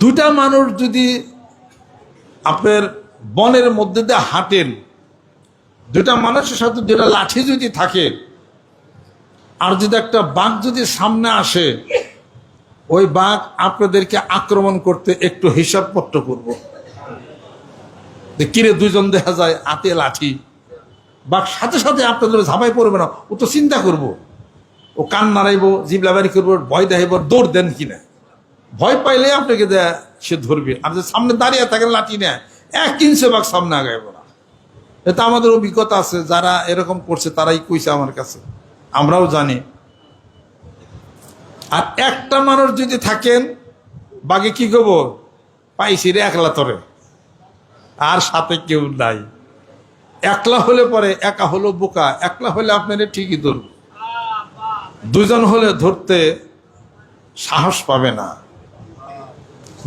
দুটা মানুষ যদি আপনার বনের মধ্যে দিয়ে হাঁটেন, দুটা মানুষের সাথে দুটা লাঠি যদি থাকে, আর যদি একটা বাঘ যদি সামনে আসে, ওই বাঘ আপনাদেরকে আক্রমণ করতে একটু হিসাবপত্র করব। কিরে দুইজন দেখা যায় হাতে লাঠি, বাঘ সাথে সাথে আপনাদের ঝাঁপাই পড়বে না, ও তো চিন্তা করব, ও কান নাড়াইব, জিবলাবারি করবো, ভয় দেখাইব, দৌড় দেন কিনা। ভয় পাইলে আপনাকে সে ধরবে। আর যে সামনে দাঁড়িয়ে থাকেন লাঠি নেয়, 1 ইঞ্চি বাঘ সামনে আগাইব না। এটা আমাদের অভিজ্ঞতা আছে, যারা এরকম করছে তারাই কইছে আমার কাছে, আমরাও জানি। আর একটা মানুষ যদি থাকেন, বাঘে কি করব, পাইছি রে একলা তরে, আর সাথে কেউ নাই। একলা হলে পরে একা হলো বোকা, একলা হলে আপনারা ঠিকই ধরবে, দুজন হলে ধরতে সাহস পাবে না,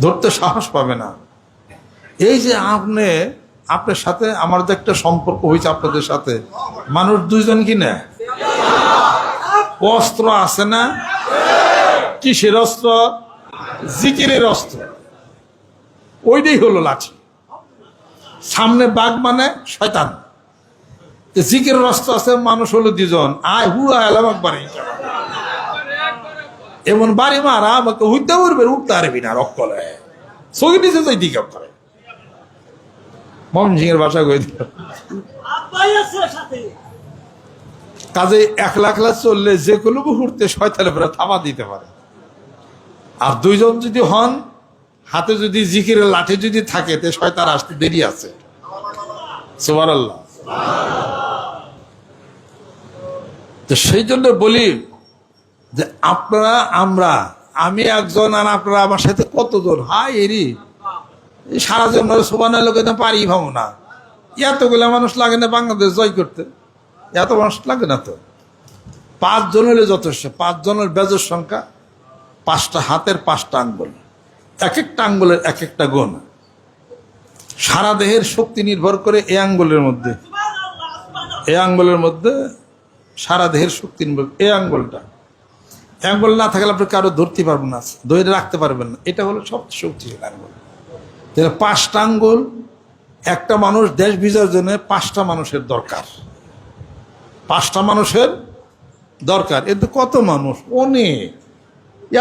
ধরতে সাহস পাবে না। এই যে আপনার সাথে আমার যে একটা সম্পর্ক হয়েছে, আপনাদের সাথে মানুষ দুইজন কি না, অস্ত্র আছে না? কিসের অস্ত্র? জিকিরের অস্ত্র। ওইটাই হলো লাঠি। সামনে বাঘ মানে শয়তান, জিকিরের অস্ত্র আছে, মানুষ হলো দুজন। আয় হুড়া এলাম একবারে, এমন বাড়ি মারা আমাকে হইতে পারবে, উঠতে পারবি না, রক্কলে চোখে নিচে যাই দিকে করে মমসিংহের ভাষা কই দিল। কাজে একলা একলা চললে যে কোনো মুহূর্তে শয়তানের উপরে থাবা দিতে পারে। আর দুইজন যদি হন, হাতে যদি জিকিরের লাঠি যদি থাকে, তে শয়তান আসতে দেরি আছে। সুবহানাল্লাহ। তো সেই জন্য বলি যে আপনারা, আমি একজন, আর আপনারা আমার সাথে কতজন, হাই এরি সারা জন্য সুবহানাল্লাহ কইতে পারি ভাবো না। এতগুলা মানুষ লাগে না বাংলাদেশ জয় করতে, এত মানুষ লাগে না তো। 5 জন হলে যথেষ্ট। 5 জনের বেজর সংখ্যা, 5টা হাতের 5টা আঙ্গুল, এক একটা আঙ্গুলের এক একটা গুণ। সারা দেহের শক্তি নির্ভর করে এই আঙ্গুলের মধ্যে, এই আঙ্গুলের মধ্যে সারা দেহের শক্তি নির্ভর। এই আঙ্গুলটা, আঙ্গুল না থাকলে আপনি কারো ধরতে পারবেন না, ধরে রাখতে পারবেন না। এটা হলো সবচেয়ে শক্তিশালী আঙ্গুল। 5টা আঙ্গুল, একটা মানুষ দেশ বিজয়ের জন্য 5টা মানুষের দরকার। 5টা মানুষের দরকার। এতে কত মানুষ, অনেক,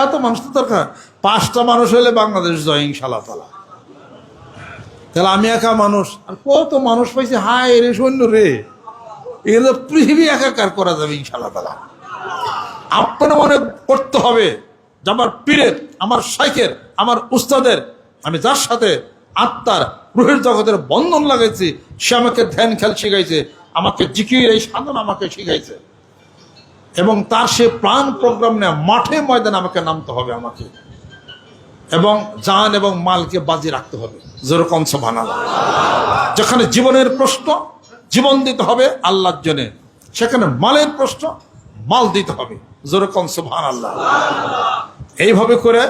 এত মানুষ তো দরকার। 5টা মানুষ হলে বাংলাদেশ জয় ইনশাআল্লাহ তাআলা। তাহলে আমি একা মানুষ, আর কত মানুষ পাইছে, হায় রে সৈন্য রে, এগুলো পৃথিবী একাকার করা যাবে ইনশাআল্লাহ তাআলা। আপনারা মনে করতে হবে যে আমার পীরের, আমার শাইখের, আমার উস্তাদের, আমি যার সাথে আত্মার রুহের জগতের বন্ধন লাগাইছি, সে আমাকে ধ্যান খেয়াল শিখাইছে, আমাকে জিকির এই সাধন আমাকে শিখাইছে, এবং তার সে প্রাণ প্রোগ্রাম নেয়, মাঠে ময়দানে আমাকে নামতে হবে, আমাকে এবং জান এবং মালকে বাজি রাখতে হবে। যেরকম সুবহানাল্লাহ। যেখানে জীবনের প্রশ্ন, জীবন দিতে হবে আল্লাহর জন্য, সেখানে মালের প্রশ্ন, মাল দিতে হবে। যেরকম সুবহানাল্লাহ। এইভাবে করে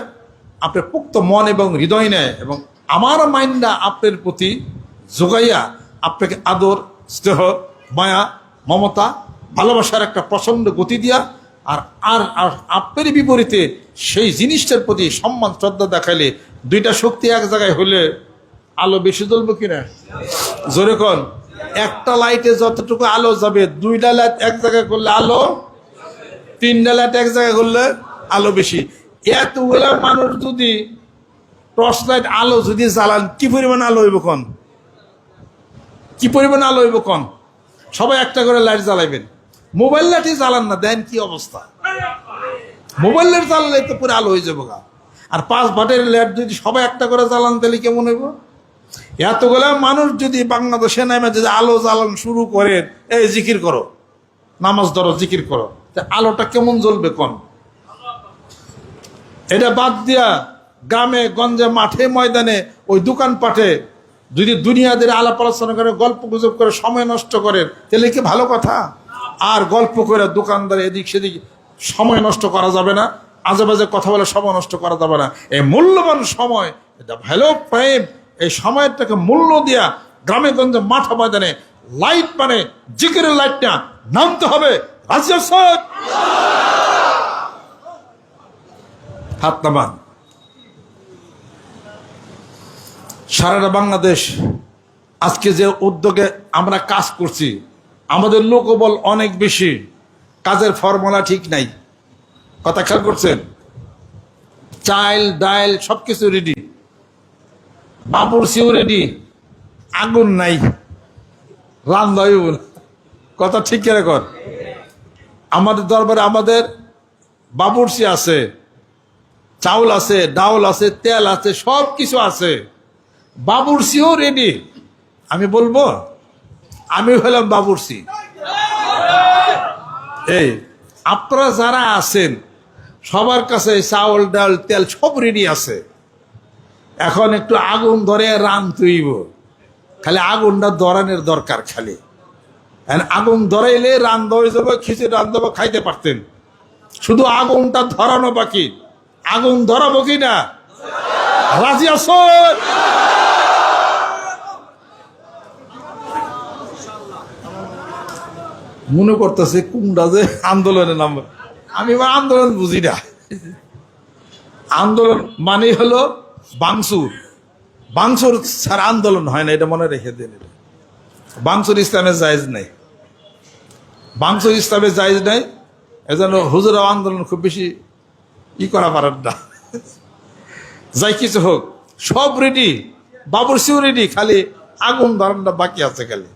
আপনার পুক্ত মন এবং হৃদয় নেয়, এবং আমার মাইন্ডা আপনার প্রতি যোগাইয়া আপনাকে আদর, স্নেহ, মায়া, মমতা, ভালোবাসার একটা প্রচন্ড গতি দিয়া, আর আর আপনার বিপরীতে সেই জিনিসটার প্রতি সম্মান শ্রদ্ধা দেখাইলে, দুইটা শক্তি এক জায়গায় হলে আলো বেশি জ্বলবে কিনা? জোরে কোন। একটা লাইটে যতটুকু আলো যাবে, 2টা লাইট এক জায়গায় করলে আলো, 3টা লাইট এক জায়গায় করলে আলো বেশি। এতগুলা মানুষ যদি টর্চ লাইট আলো যদি জ্বালান, কি পরিমাণ আলো হইব কোন? কি পরিমাণ আলো হইব কোন? সবাই একটা করে লাইট জ্বালাইবেন। মোবাইল লাইটই জ্বালান না, দেন কি অবস্থা। মোবাইল লাইট জ্বালালে তো পুরো আলো হয়ে যাবো গা। আর 5 ব্যাটারি লাইট যদি সবাই একটা করে জ্বালান, তাহলে কেমন হইব? এতগুলা মানুষ যদি বাংলাদেশে নামে যদি আলো জ্বালান শুরু করেন, এই জিকির করো, নামাজ ধরো, জিকির করো, আলোটা কেমন জ্বলবে কোন? এটা বাদ দিয়া গ্রামে গঞ্জে, মাঠে ময়দানে, ওই দোকানপাটে যদি দুনিয়াদের আলাপ আলোচনা করে, গল্প গুজব করে সময় নষ্ট করেন, তাহলে কি ভালো কথা? আর গল্প করে দোকানদার এদিক সেদিক সময় নষ্ট করা যাবে না, আজে বাজে কথা বলে সময় নষ্ট করা যাবে না। এই মূল্যবান সময়, এটা ভ্যালু টাইম, এই সময়টাকে মূল্য দিয়া গ্রামে গঞ্জে, মাঠে ময়দানে লাইট মানে জিকিরের লাইটটা নামতে হবে। রাজি আছেন? হাত নামান। সারাটা বাংলাদেশ আজকে যে উদ্যোগে আমরা কাজ করছি, আমাদের লোকবল অনেক বেশি, কাজের ফর্মুলা ঠিক নাই। কথা খেয়াল করছেন? চাল ডাল সবকিছু রেডি, বাবুর্চিও রেডি, আগুন নাই, রান্নাও না। কথা ঠিক করে কর। আমাদের দরবারে আমাদের বাবুর্চি আছে, চাউল আছে, ডাউল আছে, তেল আছে, সব কিছু আছে, বাবুর্চিও রেডি। আমি বলবো আমি হলাম বাবুর্চি। এই আপনারা যারা আছেন সবার কাছে চাউল ডাল তেল সব রেডি আছে। এখন একটু আগুন ধরে রান তুইব, খালি আগুনটা ধরানোর দরকার। খালি আগুন ধরাইলে রান হয়ে যাবো, খিচুড়ি রান দেবো, খাইতে পারতেন। শুধু আগুনটা ধরানো বাকি। আগুন ধরাবো কি না? রাজি আছো? মনে করতেছে কোনটা যে আন্দোলনের নাম। আমি আন্দোলন বুঝি না। আন্দোলন মানে হলো বাংসুর। বাংসুর ছাড়া আন্দোলন হয় না, এটা মনে রেখে দিন। বাংসুর ইসলামের জায়েজ নাই, বাংসুর ইসলামের জায়েজ নাই। এজন্য হুজুরা আন্দোলন খুব বেশি করা পারেন না। যাই কিছু হোক, সব রেডি, বাবুর্চিও রেডি, খালি আগুন ধরানোটা বাকি আছে খালি।